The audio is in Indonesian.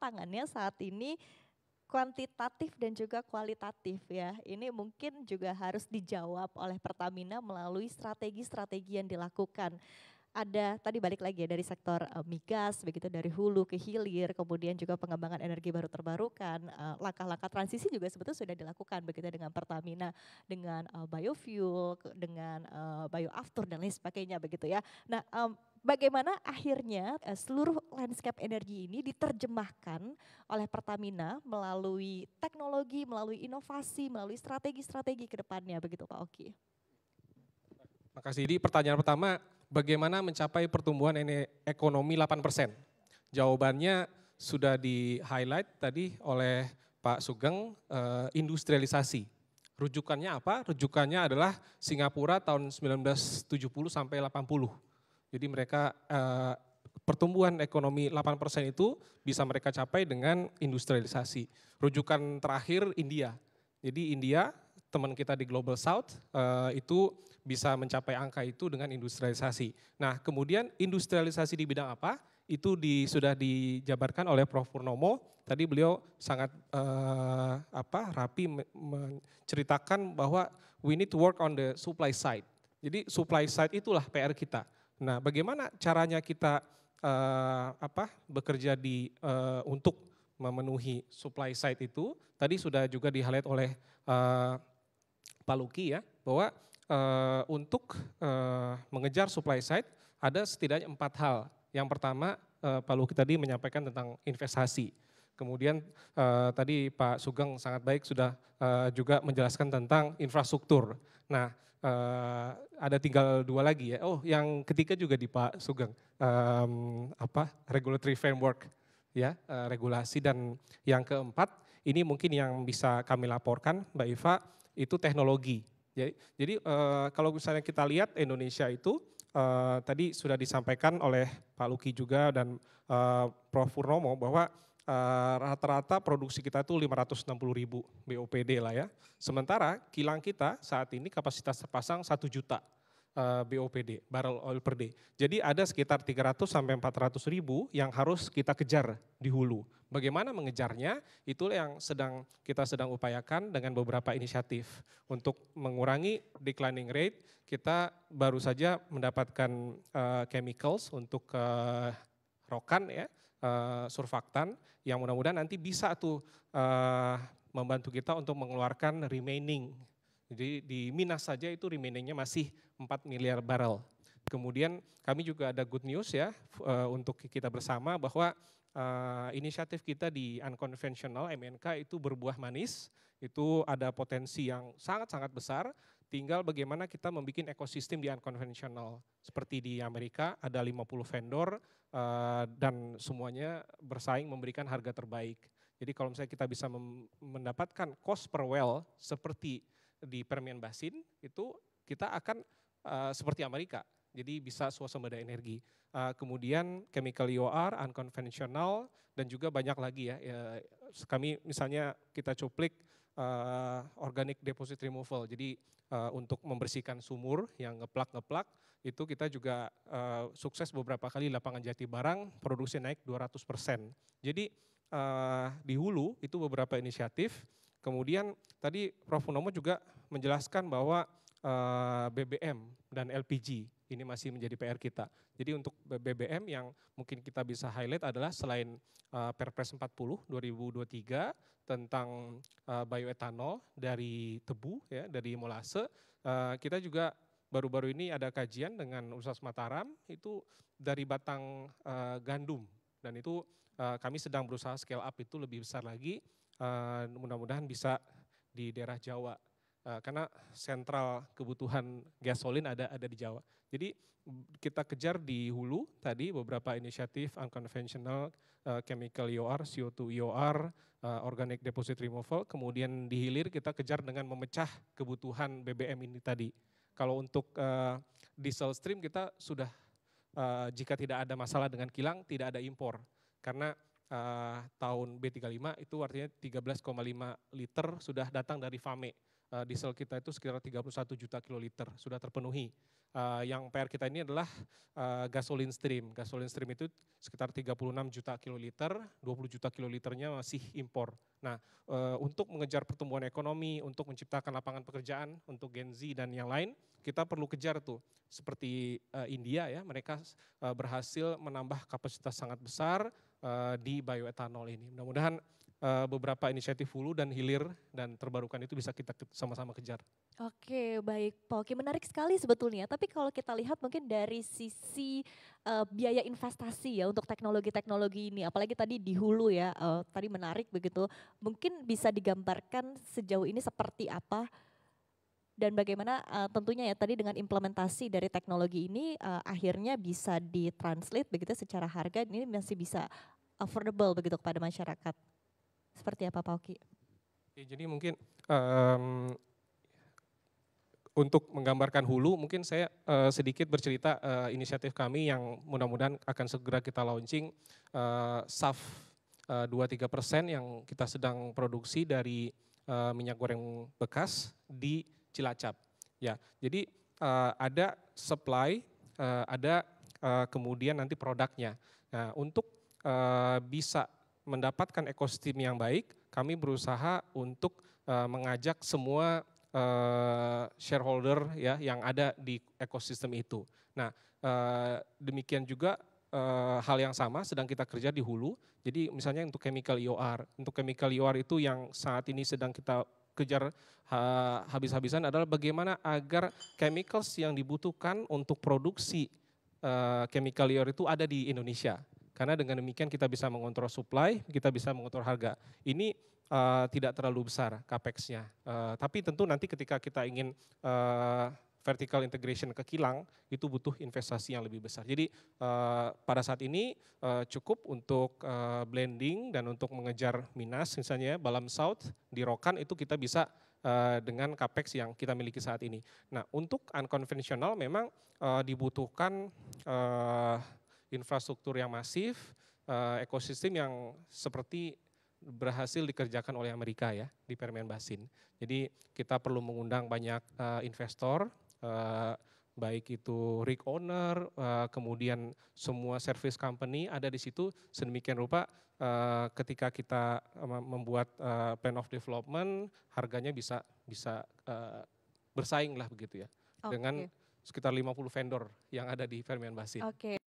tantangannya saat ini kuantitatif dan juga kualitatif ya. Ini mungkin juga harus dijawab oleh Pertamina melalui strategi-strategi yang dilakukan. Ada tadi balik lagi ya dari sektor migas, begitu dari hulu ke hilir, kemudian juga pengembangan energi baru terbarukan, langkah-langkah transisi juga sebetulnya sudah dilakukan begitu dengan Pertamina, dengan biofuel, dengan bioaftur dan lain sebagainya begitu ya. Nah, bagaimana akhirnya seluruh landscape energi ini diterjemahkan oleh Pertamina melalui teknologi, melalui inovasi, melalui strategi-strategi ke depannya begitu Pak Oki? Makasih. Jadi pertanyaan pertama, bagaimana mencapai pertumbuhan ekonomi 8%? Jawabannya sudah di-highlight tadi oleh Pak Sugeng, industrialisasi. Rujukannya apa? Rujukannya adalah Singapura tahun 1970 sampai 80. Jadi mereka pertumbuhan ekonomi 8% itu bisa mereka capai dengan industrialisasi. Rujukan terakhir India. Jadi India, teman kita di Global South, itu bisa mencapai angka itu dengan industrialisasi. Nah, kemudian industrialisasi di bidang apa? Itu sudah dijabarkan oleh Prof. Purnomo. Tadi beliau sangat rapi menceritakan bahwa we need to work on the supply side. Jadi supply side itulah PR kita. Nah, bagaimana caranya kita bekerja untuk memenuhi supply side itu? Tadi sudah juga di-highlight oleh Pak Luki ya, bahwa untuk mengejar supply side ada setidaknya 4 hal. Yang pertama Pak Luki tadi menyampaikan tentang investasi. Kemudian tadi Pak Sugeng sangat baik sudah juga menjelaskan tentang infrastruktur. Nah, ada tinggal 2 lagi ya. Oh, yang ketiga juga di Pak Sugeng, regulatory framework ya, regulasi. Dan yang keempat, ini mungkin yang bisa kami laporkan Mbak Iva, itu teknologi. Jadi kalau misalnya kita lihat Indonesia itu tadi sudah disampaikan oleh Pak Luki juga dan Prof. Purnomo bahwa rata-rata produksi kita itu 560.000 BOPD lah ya. Sementara kilang kita saat ini kapasitas terpasang 1 juta BOPD, barrel oil per day. Jadi ada sekitar 300 sampai 400 ribu yang harus kita kejar di hulu. Bagaimana mengejarnya? Itulah yang kita sedang upayakan dengan beberapa inisiatif. Untuk mengurangi declining rate, kita baru saja mendapatkan chemicals untuk rokan ya, surfaktan, yang mudah-mudahan nanti bisa tuh membantu kita untuk mengeluarkan remaining. Jadi di Minas saja itu remainingnya masih 4 miliar barrel. Kemudian kami juga ada good news ya untuk kita bersama bahwa inisiatif kita di unconventional MNK itu berbuah manis, itu ada potensi yang sangat-sangat besar. Tinggal bagaimana kita membuat ekosistem di unconventional. Seperti di Amerika ada 50 vendor dan semuanya bersaing memberikan harga terbaik. Jadi kalau misalnya kita bisa mendapatkan cost per well seperti di Permian Basin, itu kita akan seperti Amerika. Jadi bisa swasembada energi. Kemudian chemical EOR, unconventional, dan juga banyak lagi ya. Kami misalnya kita cuplik organic deposit removal. Jadi untuk membersihkan sumur yang ngeplak, itu kita juga sukses beberapa kali lapangan Jati Barang, produksi naik 200%. Jadi di hulu itu beberapa inisiatif. Kemudian tadi Prof. Purnomo juga menjelaskan bahwa BBM dan LPG ini masih menjadi PR kita. Jadi untuk BBM yang mungkin kita bisa highlight adalah selain Perpres 40 2023 tentang bioetanol dari tebu ya, dari molase, kita juga baru-baru ini ada kajian dengan Universitas Mataram itu dari batang gandum, dan itu kami sedang berusaha scale up itu lebih besar lagi, mudah-mudahan bisa di daerah Jawa. Karena sentral kebutuhan gasolin ada di Jawa. Jadi kita kejar di hulu tadi beberapa inisiatif unconventional, chemical EOR, CO2 EOR, organic deposit removal, kemudian di hilir kita kejar dengan memecah kebutuhan BBM ini tadi. Kalau untuk diesel stream kita sudah jika tidak ada masalah dengan kilang tidak ada impor. Karena tahun B35 itu artinya 13,5 liter sudah datang dari FAME. Diesel kita itu sekitar 31 juta kiloliter sudah terpenuhi. Yang PR kita ini adalah gasoline stream. Gasoline stream itu sekitar 36 juta kiloliter, 20 juta kiloliternya masih impor. Nah, untuk mengejar pertumbuhan ekonomi, untuk menciptakan lapangan pekerjaan untuk Gen Z dan yang lain, kita perlu kejar tuh. Seperti India ya, mereka berhasil menambah kapasitas sangat besar di bioetanol ini. Mudah-mudahan beberapa inisiatif hulu dan hilir dan terbarukan itu bisa kita sama-sama kejar. Oke, baik Pak Oki, menarik sekali sebetulnya. Tapi kalau kita lihat mungkin dari sisi biaya investasi ya untuk teknologi-teknologi ini, apalagi tadi di hulu ya, tadi menarik begitu. Mungkin bisa digambarkan sejauh ini seperti apa dan bagaimana tentunya ya tadi dengan implementasi dari teknologi ini akhirnya bisa ditranslate begitu secara harga ini masih bisa affordable begitu kepada masyarakat. Seperti apa Pak Oki? Jadi mungkin untuk menggambarkan hulu, mungkin saya sedikit bercerita inisiatif kami yang mudah-mudahan akan segera kita launching, SAF 2-3% yang kita sedang produksi dari minyak goreng bekas di Cilacap. Ya, jadi ada supply, ada kemudian nanti produknya. Nah, untuk bisa mendapatkan ekosistem yang baik, kami berusaha untuk mengajak semua shareholder ya yang ada di ekosistem itu. Nah, demikian juga hal yang sama sedang kita kerja di hulu. Jadi misalnya untuk chemical EOR itu yang saat ini sedang kita kejar habis-habisan adalah bagaimana agar chemicals yang dibutuhkan untuk produksi chemical EOR itu ada di Indonesia. Karena dengan demikian kita bisa mengontrol supply, kita bisa mengontrol harga. Ini tidak terlalu besar capex-nya. Tapi tentu nanti ketika kita ingin vertical integration ke kilang, itu butuh investasi yang lebih besar. Jadi pada saat ini cukup untuk blending dan untuk mengejar Minas, misalnya Balam South di Rokan itu kita bisa dengan capex yang kita miliki saat ini. Nah, untuk unconventional memang dibutuhkan infrastruktur yang masif, ekosistem yang seperti berhasil dikerjakan oleh Amerika ya di Permian Basin. Jadi kita perlu mengundang banyak investor, baik itu rig owner, kemudian semua service company ada di situ sedemikian rupa ketika kita membuat plan of development harganya bisa bersaing lah begitu ya dengan sekitar 50 vendor yang ada di Permian Basin. Oke.